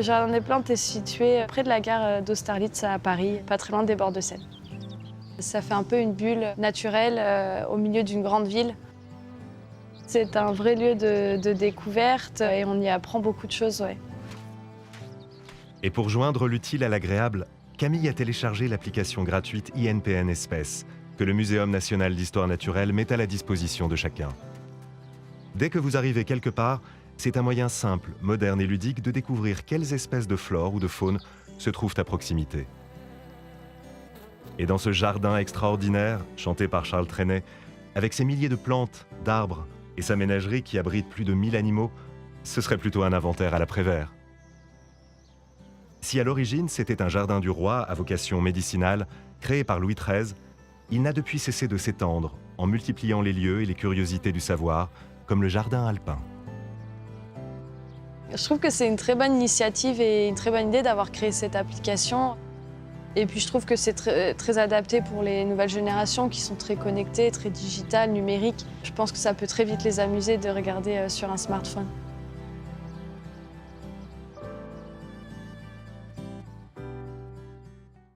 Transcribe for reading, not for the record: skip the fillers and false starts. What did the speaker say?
Jardin des Plantes est situé près de la gare d'Austerlitz à Paris, pas très loin des bords de Seine. Ça fait un peu une bulle naturelle au milieu d'une grande ville. C'est un vrai lieu de découverte et on y apprend beaucoup de choses. Ouais. Et pour joindre l'utile à l'agréable, Camille a téléchargé l'application gratuite INPN Espèces, que le Muséum national d'histoire naturelle met à la disposition de chacun. Dès que vous arrivez quelque part, c'est un moyen simple, moderne et ludique de découvrir quelles espèces de flore ou de faune se trouvent à proximité. Et dans ce jardin extraordinaire, chanté par Charles Trenet, avec ses milliers de plantes, d'arbres et sa ménagerie qui abrite plus de 1000 animaux, ce serait plutôt un inventaire à la Prévert. Si à l'origine c'était un jardin du roi à vocation médicinale, créé par Louis XIII, il n'a depuis cessé de s'étendre en multipliant les lieux et les curiosités du savoir, comme le jardin alpin. Je trouve que c'est une très bonne initiative et une très bonne idée d'avoir créé cette application. Et puis je trouve que c'est très adapté pour les nouvelles générations qui sont très connectées, très digitales, numériques. Je pense que ça peut très vite les amuser de regarder sur un smartphone.